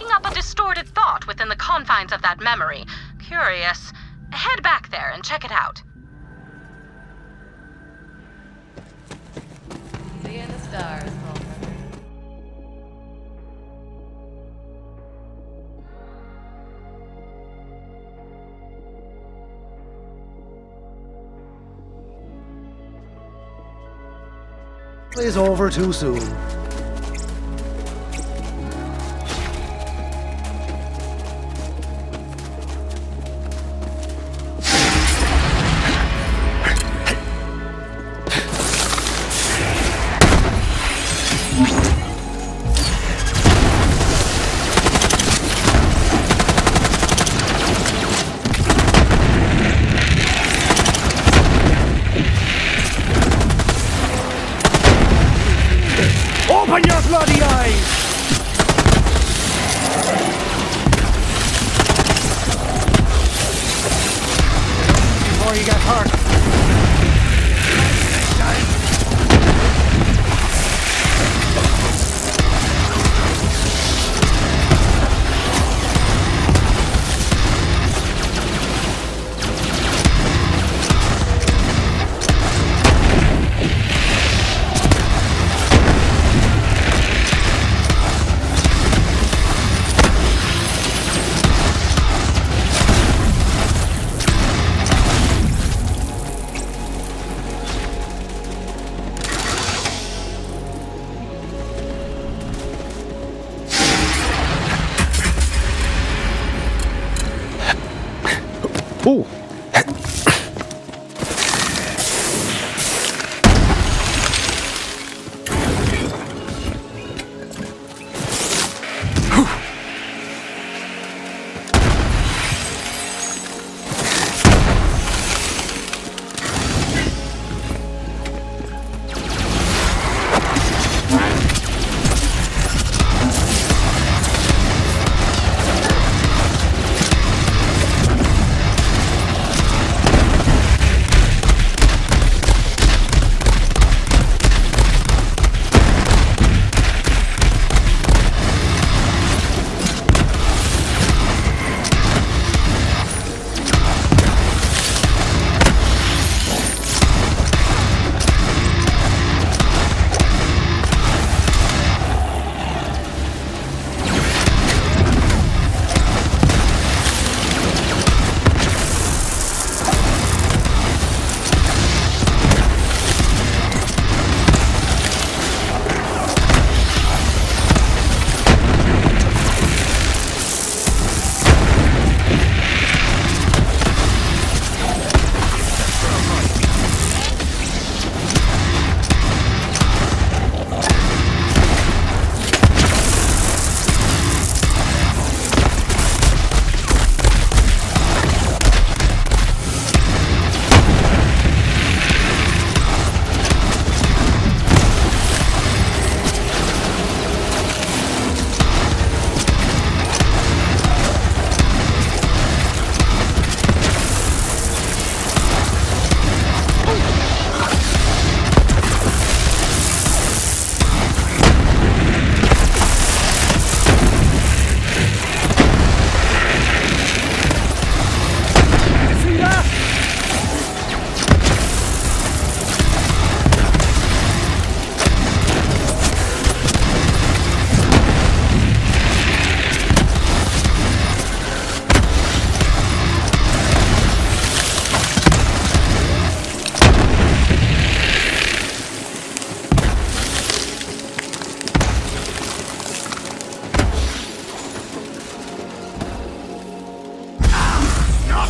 picking up a distorted thought within the confines of that memory. Curious. Head back there and check it out. See you in the stars, Walter. Is over too soon. Open your bloody eyes! Before you get hurt. Ooh.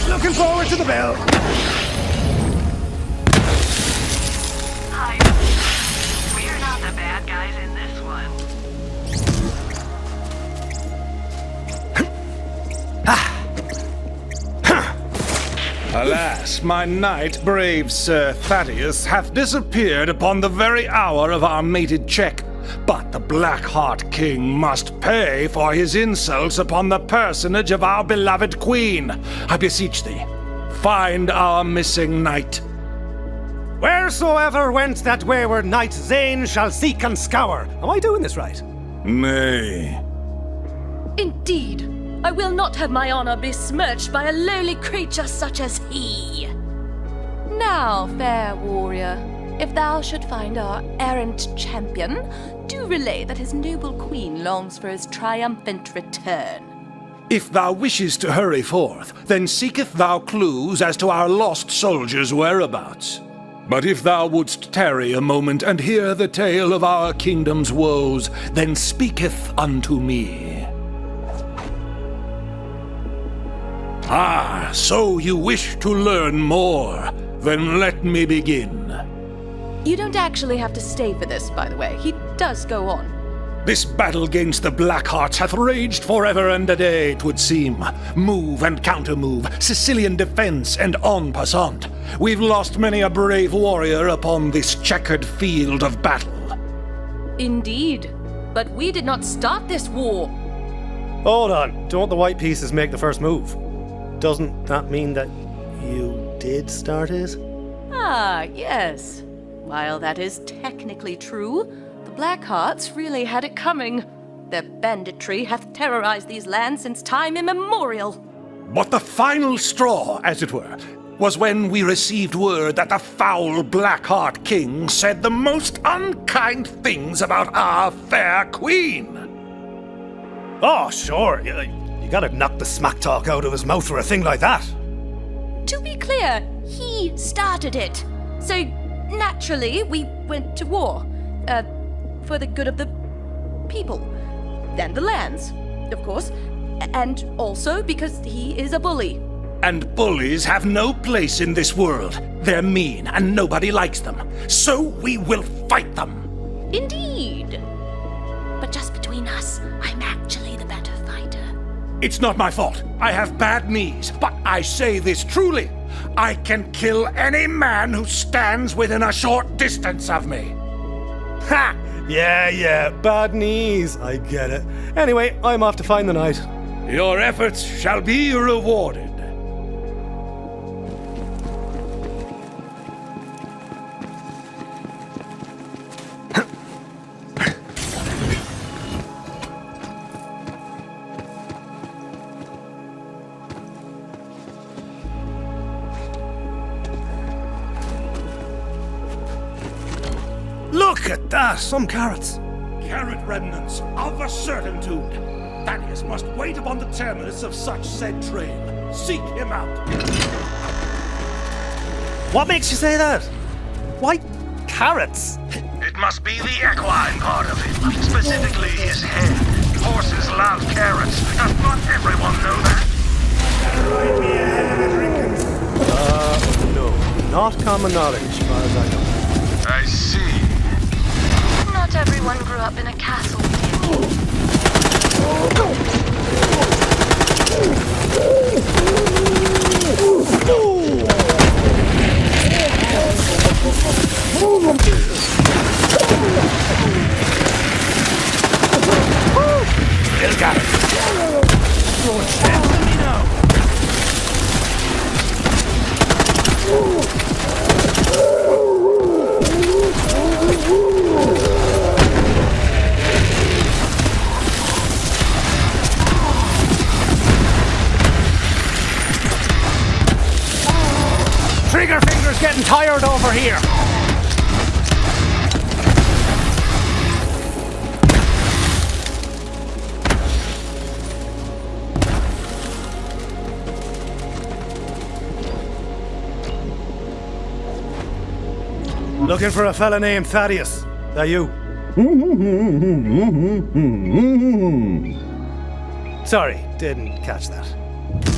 Looking forward to the bell. Hi. We're not the bad guys in this one. Alas, my knight, brave Sir Thaddeus, hath disappeared upon the very hour of our mated check. But the Blackheart King must pay for his insults upon the personage of our beloved queen. I beseech thee, find our missing knight. Wheresoever went that wayward knight, Zeyne shall seek and scour. Am I doing this right? Nay. Indeed, I will not have my honor besmirched by a lowly creature such as he. Now, fair warrior, if thou should find our errant champion, do relay that his noble queen longs for his triumphant return. If thou wishes to hurry forth, then seeketh thou clues as to our lost soldiers' whereabouts. But if thou wouldst tarry a moment and hear the tale of our kingdom's woes, then speaketh unto me. Ah, so you wish to learn more? Then let me begin. You don't actually have to stay for this, by the way. He does go on. This battle against the Blackhearts hath raged forever and a day, 'twould seem. Move and counter-move, Sicilian defense and en passant. We've lost many a brave warrior upon this checkered field of battle. Indeed. But we did not start this war. Hold on. Don't the white pieces make the first move? Doesn't that mean that you did start it? Ah, yes. While that is technically true, the Blackhearts really had it coming. Their banditry hath terrorized these lands since time immemorial. But the final straw, as it were, was when we received word that the foul Blackheart King said the most unkind things about our fair queen. Oh, sure. You gotta knock the smack talk out of his mouth for a thing like that. To be clear, he started it. So, naturally, we went to war. For the good of the people. Then the lands, of course. And also because he is a bully. And bullies have no place in this world. They're mean and nobody likes them. So we will fight them. Indeed. But just between us, I'm actually the better fighter. It's not my fault. I have bad knees, but I say this truly. I can kill any man who stands within a short distance of me. Ha! Yeah, bad knees. I get it. Anyway, I'm off to find the knight. Your efforts shall be rewarded. Look at that! Some carrots. Carrot remnants of a certitude. Thaddeus must wait upon the terminus of such said trail. Seek him out. What makes you say that? Why carrots? It must be the equine part of him, specifically his head. Horses love carrots. Does not everyone know that? Ride me ahead of the drinking. No. Not common knowledge, as far as I know. I see. Not everyone grew up in a castle. Still got it. Don't stand with me now. Trigger finger's getting tired over here. Looking for a fella named Thaddeus. That you? Sorry, didn't catch that.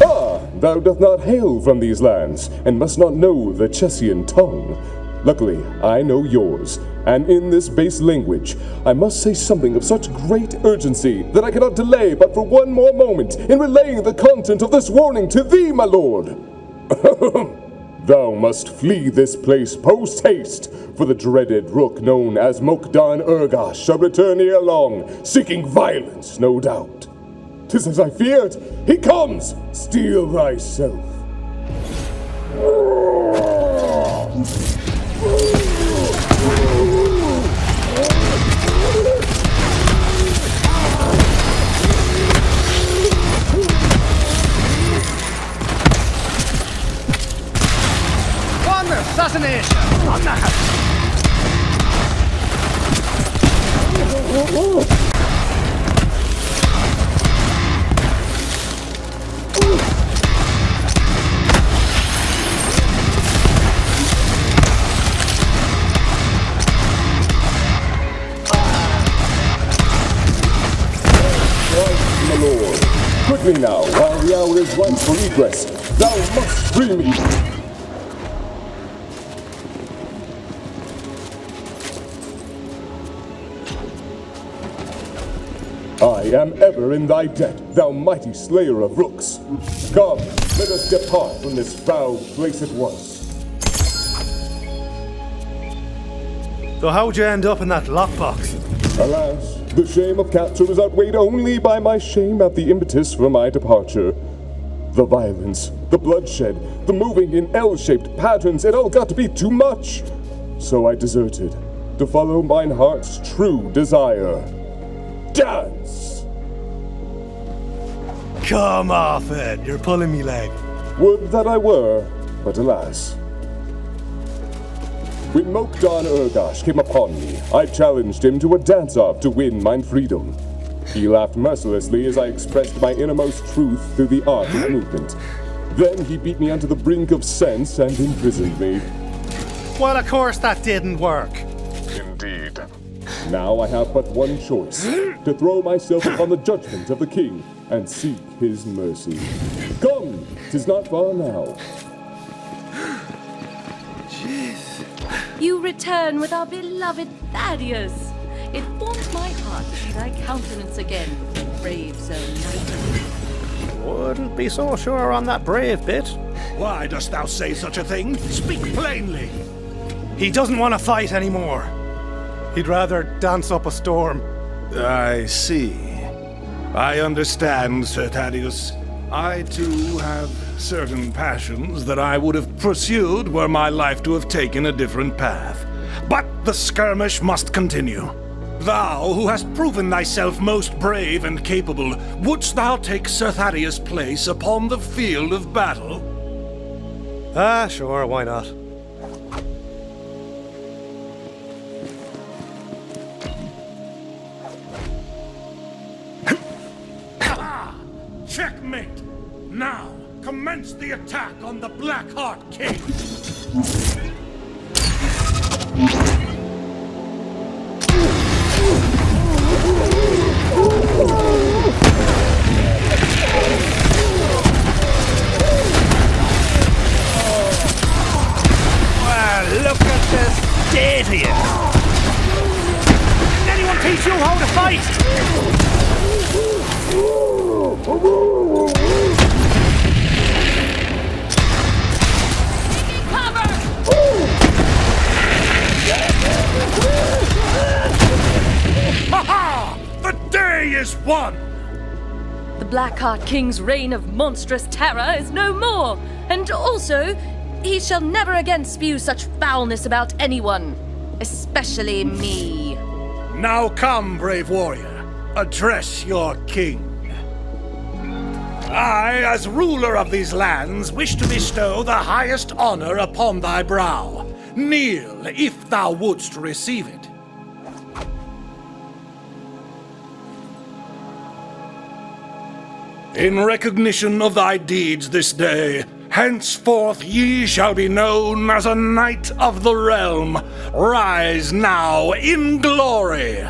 Ah, thou doth not hail from these lands, and must not know the Chessian tongue. Luckily, I know yours, and in this base language, I must say something of such great urgency that I cannot delay but for one more moment in relaying the content of this warning to thee, my lord. Thou must flee this place post-haste, for the dreaded rook known as Mokdan Urgash shall return ere long, seeking violence, no doubt. 'Tis as I feared. He comes! Steel thyself. fascination on that. My lord, quickly now, while the hour is ripe for egress, thou must free me! I am ever in thy debt, thou mighty slayer of rooks. Come, let us depart from this foul place at once. So how'd you end up in that lockbox? Alas, the shame of capture is outweighed only by my shame at the impetus for my departure. The violence, the bloodshed, the moving in L-shaped patterns, it all got to be too much. So I deserted, to follow mine heart's true desire. Dance! Come off it, you're pulling me leg. Would that I were, but alas. When Mokdan Urgash came upon me, I challenged him to a dance-off to win mine freedom. He laughed mercilessly as I expressed my innermost truth through the art of movement. Then he beat me onto the brink of sense and imprisoned me. Well, of course that didn't work. Indeed. Now I have but one choice, to throw myself upon the judgment of the king and seek his mercy. Come, 'tis not far now. You return with our beloved Thaddeus. It warms my heart to see thy countenance again, brave Sir Knight. Wouldn't be so sure on that brave bit. Why dost thou say such a thing? Speak plainly. He doesn't want to fight anymore. He'd rather dance up a storm. I see. I understand, Sir Thaddeus. I, too, have certain passions that I would have pursued were my life to have taken a different path. But the skirmish must continue. Thou, who hast proven thyself most brave and capable, wouldst thou take Sir Thaddeus' place upon the field of battle? Ah, sure, why not? Checkmate! Now, commence the attack on the Blackheart King! Well, look at this state here. Did anyone teach you how to fight? Ha-ha! The day is won! The Blackheart King's reign of monstrous terror is no more, and also, he shall never again spew such foulness about anyone, especially me. Now come, brave warrior, address your king. I, as ruler of these lands, wish to bestow the highest honor upon thy brow. Kneel, if thou wouldst receive it. In recognition of thy deeds this day, henceforth ye shall be known as a knight of the realm. Rise now in glory.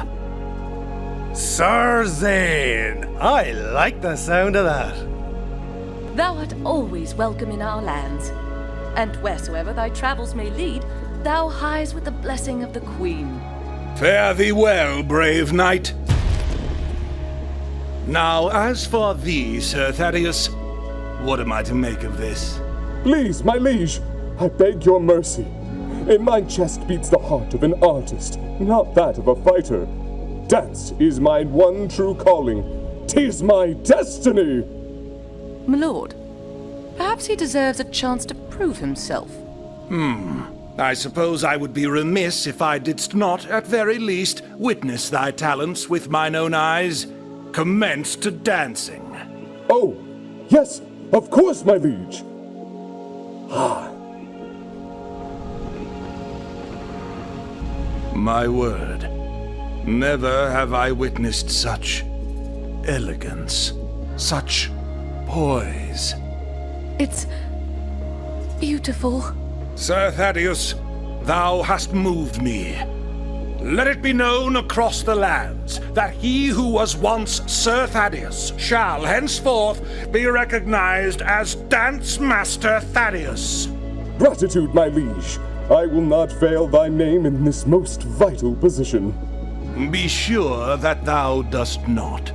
Sir Zane, I like the sound of that. Thou art always welcome in our lands, and wheresoever thy travels may lead, thou hies with the blessing of the Queen. Fare thee well, brave knight. Now, as for thee, Sir Thaddeus, what am I to make of this? Please, my liege, I beg your mercy. In my chest beats the heart of an artist, not that of a fighter. Dance is my one true calling. 'Tis my destiny! My lord, perhaps he deserves a chance to prove himself. I suppose I would be remiss if I didst not, at very least, witness thy talents with mine own eyes. Commence to dancing. Oh, yes, of course, my liege. My word, never have I witnessed such elegance, such poise. It's beautiful. Sir Thaddeus, thou hast moved me. Let it be known across the lands that he who was once Sir Thaddeus shall henceforth be recognized as Dance Master Thaddeus. Gratitude, my liege. I will not fail thy name in this most vital position. Be sure that thou dost not.